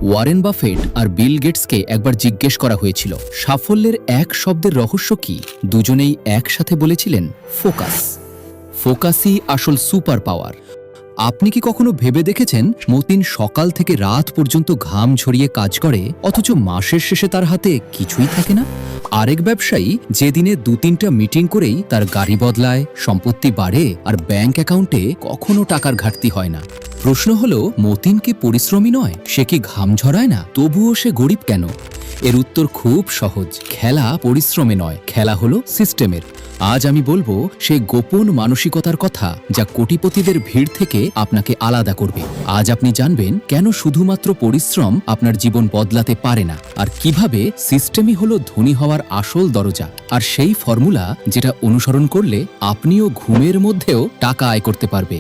Warren Buffett আর বিল গেটসকে একবার জিজ্ঞেস করা হয়েছিল সাফল্যের এক শব্দের রহস্য কি। দুজনেই একসাথে বলেছিলেন ফোকাস। ফোকাসই আসল সুপার পাওয়ার। আপনি কি কখনো ভেবে দেখেছেন মতিন সকাল থেকে রাত পর্যন্ত ঘাম ঝরিয়ে কাজ করে, অথচ মাসের শেষে তার হাতে কিছুই থাকে না? আরেক ব্যবসায়ী যে দিনে 2-3টা মিটিং করেই তার গাড়ি বদলায়, সম্পত্তি বাড়ে আর ব্যাংক অ্যাকাউন্টে কখনো টাকার ঘাটতি হয় না। প্রশ্ন হলো, মতিন কি পরিশ্রমী নয়? সে কি ঘাম ঝরায় না? তবুও সে গরিব কেন? এর উত্তর খুব সহজ। খেলা পরিশ্রমে নয়, খেলা হলো সিস্টেমের। আজ আমি বলবো সেই গোপন মানসিকতার কথা যা কোটিপতিদের ভিড় থেকে আপনাকে আলাদা করবে। আজ আপনি জানবেন কেন শুধুমাত্র পরিশ্রম আপনার জীবন বদলাতে পারে না, আর কিভাবে সিস্টেমই হলো ধনী হওয়ার আসল দরজা, আর সেই ফর্মুলা যেটা অনুসরণ করলে আপনিও ঘুমের মধ্যেও টাকা আয় করতে পারবে।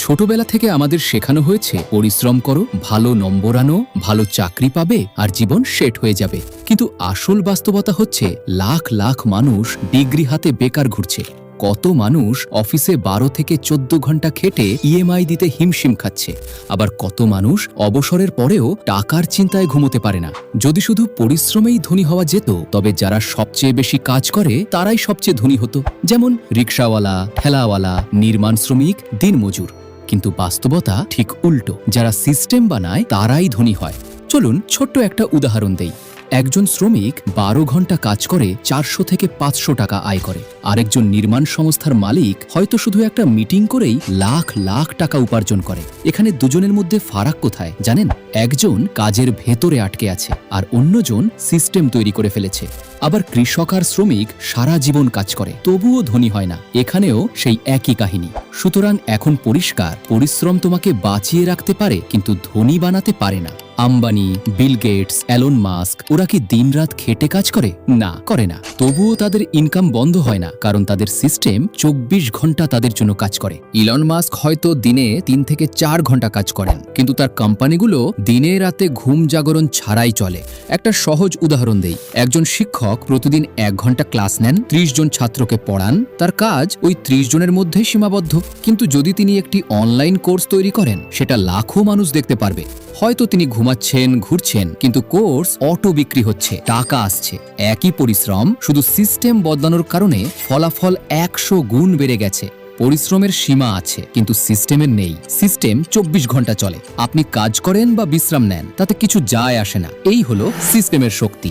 ছোটবেলা থেকে আমাদের শেখানো হয়েছে পরিশ্রম করো, ভালো নম্বর আনো, ভালো চাকরি পাবে আর জীবন সেট হয়ে যাবে। কিন্তু আসল বাস্তবতা হচ্ছে লাখ লাখ মানুষ ডিগ্রি হাতে বেকার ঘুরছে। কত মানুষ অফিসে 12 থেকে 14 ঘন্টা খেটে ইএমআই দিতে হিমশিম খাচ্ছে। আবার কত মানুষ অবসরের পরেও টাকার চিন্তায় ঘুমোতে পারে না। যদি শুধু পরিশ্রমেই ধনী হওয়া যেত, তবে যারা সবচেয়ে বেশি কাজ করে তারাই সবচেয়ে ধনী হতো। যেমন রিকশাওয়ালা, ঠেলাওয়ালা, নির্মাণ শ্রমিক, দিনমজুর। কিন্তু বাস্তবতা ঠিক উল্টো। যারা সিস্টেম বানায় তারাই ধনী হয়। চলুন ছোট্ট একটা উদাহরণ দেই। একজন শ্রমিক 12 ঘন্টা কাজ করে 400 থেকে 500 টাকা আয় করে। আরেকজন নির্মাণ সংস্থার মালিক হয়তো শুধু একটা মিটিং করেই লাখ লাখ টাকা উপার্জন করে। এখানে দুজনের মধ্যে ফারাক কোথায় জানেন? একজন কাজের ভেতরে আটকে আছে আর অন্যজন সিস্টেম তৈরি করে ফেলেছে। আবার কৃষক আর শ্রমিক সারা জীবন কাজ করে, তবুও ধনী হয় না। এখানেও সেই একই কাহিনী। সুতরাং এখন পরিষ্কার, পরিশ্রম তোমাকে বাঁচিয়ে রাখতে পারে কিন্তু ধনী বানাতে পারে না। Ambani, Bill Gates, Elon Musk, ওরা কি দিনরাত খেটে কাজ করে? না, করে না। তবুও তাদের ইনকাম বন্ধ হয় না, কারণ তাদের সিস্টেম 24 ঘন্টা তাদের জন্য কাজ করে। ইলন মাস্ক হয়তো দিনে 3 থেকে 4 ঘন্টা কাজ করেন, কিন্তু তার কোম্পানিগুলো দিনে রাতে ঘুম জাগরণ ছাড়াই চলে। একটা সহজ উদাহরণ দেই। একজন শিক্ষক প্রতিদিন 1 ঘন্টা ক্লাস নেন, 30 জন ছাত্রকে পড়ান। তার কাজ ওই 30 জনের মধ্যেই সীমাবদ্ধ। কিন্তু যদি তিনি একটি অনলাইন কোর্স তৈরি করেন, সেটা লাখো মানুষ দেখতে পারবে। হয়তো তিনি ঘুমাচ্ছেন, ঘুরছেন, কিন্তু কোর্স অটো বিক্রি হচ্ছে, টাকা আসছে। একই পরিশ্রম, শুধু সিস্টেম বদলানোর কারণে ফলাফল 100 গুণ বেড়ে গেছে। পরিশ্রমের সীমা আছে, কিন্তু সিস্টেমের নেই। সিস্টেম 24 ঘন্টা চলে। আপনি কাজ করেন বা বিশ্রাম নেন, তাতে কিছু যায় আসে না। এই হলো সিস্টেমের শক্তি।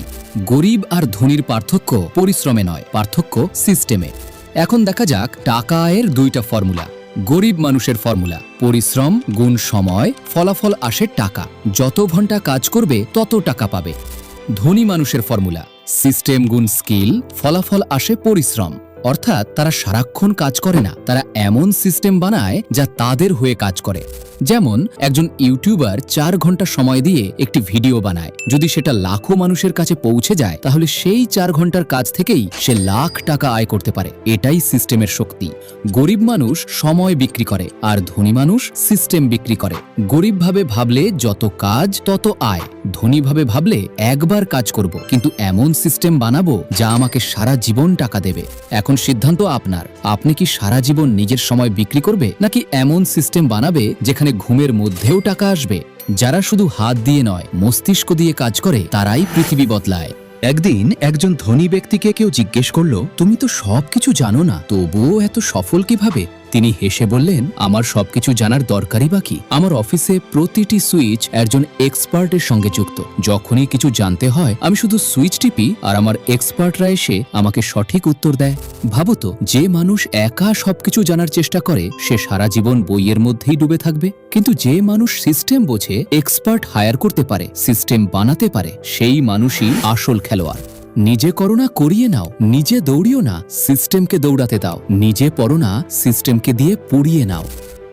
গরিব আর ধনীর পার্থক্য পরিশ্রমে নয়, পার্থক্য সিস্টেমে। এখন দেখা যাক টাকা আয়ের 2টা ফর্মুলা। গরিব মানুষের ফর্মুলা: পরিশ্রম গুণ সময়, ফলাফল আসে টাকা। যত ঘন্টা কাজ করবে তত টাকা পাবে। ধনী মানুষের ফর্মুলা: সিস্টেম গুণ স্কিল, ফলাফল আসে পরিশ্রম। অর্থাৎ তারা সারাক্ষণ কাজ করে না, তারা এমন সিস্টেম বানায় যা তাদের হয়ে কাজ করে। যেমন একজন ইউটিউবার 4 ঘন্টা সময় দিয়ে একটি ভিডিও বানায়। যদি সেটা লাখো মানুষের কাছে পৌঁছে যায়, তাহলে সেই 4 ঘন্টার কাজ থেকেই সে লাখ টাকা আয় করতে পারে। এটাই সিস্টেমের শক্তি। গরিব মানুষ সময় বিক্রি করে, আর ধনী মানুষ সিস্টেম বিক্রি করে। গরিবভাবে ভাবলে যত কাজ তত আয়। ধনীভাবে ভাবলে একবার কাজ করব, কিন্তু এমন সিস্টেম বানাবো যা আমাকে সারা জীবন টাকা দেবে। এখন সিদ্ধান্ত আপনার। আপনি কি সারা জীবন নিজের সময় বিক্রি করবে, নাকি এমন সিস্টেম বানাবে যেখানে ঘুমের মধ্যেও টাকা আসবে? যারা শুধু হাত দিয়ে নয়, মস্তিষ্ক দিয়ে কাজ করে, তারাই পৃথিবী বদলায়। একদিন একজন ধনী ব্যক্তিকে কেউ জিজ্ঞেস করলো, তুমি তো সবকিছু জানো না, তবুও এত সফল কিভাবে? তিনি হেসে বললেন, আমার সবকিছু জানার দরকারই বা কি? আমার অফিসে প্রতিটি সুইচ একজন এক্সপার্টের সঙ্গে যুক্ত। যখনই কিছু জানতে হয়, আমি শুধু সুইচ টিপি আর আমার এক্সপার্টরা এসে আমাকে সঠিক উত্তর দেয়। ভাবো তো, যে মানুষ একা সবকিছু জানার চেষ্টা করে, সে সারা জীবন বইয়ের মধ্যেই ডুবে থাকবে। কিন্তু যে মানুষ সিস্টেম বোঝে, এক্সপার্ট হায়ার করতে পারে, সিস্টেম বানাতে পারে, সেই মানুষই আসল খেলোয়াড়। নিজে করো না, করিয়ে নাও। নিজে দৌড়িও না, সিস্টেমকে দৌড়াতে দাও। নিজে পড়ো না, সিস্টেমকে দিয়ে পড়িয়ে নাও।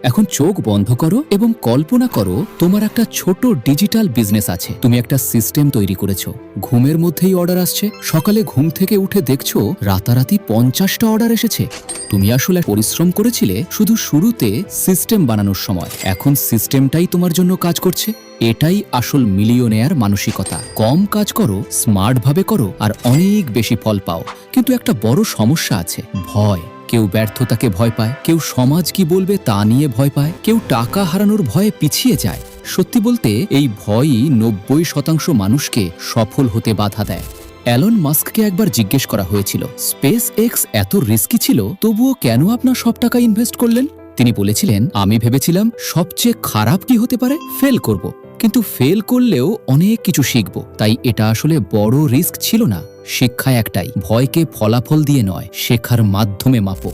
এখন চোখ বন্ধ করো এবং কল্পনা করো তোমার একটা ছোট ডিজিটাল বিজনেস আছে। তুমি একটা সিস্টেম তৈরি করেছো। ঘুমের মধ্যেই অর্ডার আসছে। সকালে ঘুম থেকে উঠে দেখছো রাতারাতি 50টা অর্ডার এসেছে। তুমি আসলে পরিশ্রম করেছিলে শুধু শুরুতে সিস্টেম বানানোর সময়। এখন সিস্টেমটাই তোমার জন্য কাজ করছে। এটাই আসল মিলিয়নেয়ার মানসিকতা। কম কাজ করো, স্মার্ট ভাবে করো, আর অনেক বেশি ফল পাও। কিন্তু একটা বড় সমস্যা আছে, ভয়। কেউ ব্যর্থতাকে ভয় পায়, কেউ সমাজ কি বলবে তা নিয়ে ভয় পায়, কেউ টাকা হারানোর ভয়ে পিছিয়ে যায়। সত্যি বলতে এই ভয়ই 90% মানুষকে সফল হতে বাধা দেয়। অ্যালন মাস্ককে একবার জিজ্ঞেস করা হয়েছিল, স্পেস এক্স এত রিস্কি ছিল, তবুও কেন আপনার সব টাকা ইনভেস্ট করলেন? তিনি বলেছিলেন, আমি ভেবেছিলাম সবচেয়ে খারাপ কি হতে পারে, ফেল করব। কিন্তু ফেল করলেও অনেক কিছু শিখব। তাই এটা আসলে বড় রিস্ক ছিল না। শিক্ষা একটাই, ভয়কে ফলাফল দিয়ে নয়, শেখার মাধ্যমে মাপো।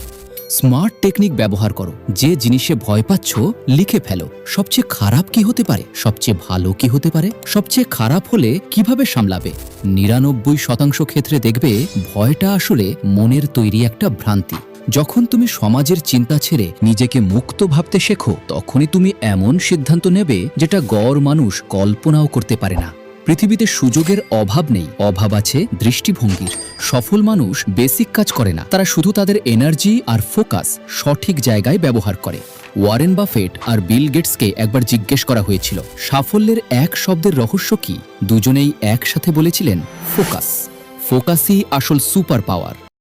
স্মার্ট টেকনিক ব্যবহার করো। যে জিনিসে ভয় পাচ্ছ লিখে ফেলো। সবচেয়ে খারাপ কি হতে পারে, সবচেয়ে ভালো কি হতে পারে, সবচেয়ে খারাপ হলে কিভাবে সামলাবে। 99% ক্ষেত্রে দেখবে ভয়টা আসলে মনের তৈরি একটা ভ্রান্তি। যখন তুমি সমাজের চিন্তা ছেড়ে নিজেকে মুক্ত ভাবতে শেখো, তখনই তুমি এমন সিদ্ধান্ত নেবে যেটা গড় মানুষ কল্পনাও করতে পারে না। পৃথিবীতে সুযোগের অভাব নেই, অভাব আছে দৃষ্টিভঙ্গির। সফল মানুষ বেসিক কাজ করে না, তারা শুধু তাদের এনার্জি আর ফোকাস সঠিক জায়গায় ব্যবহার করে। ওয়ারেন বাফেট আর বিল গেটসকে একবার জিজ্ঞেস করা হয়েছিল, সাফল্যের এক শব্দের রহস্য কি? দুজনেই একসাথে বলেছিলেন, ফোকাস। ফোকাসই আসল সুপার পাওয়ার।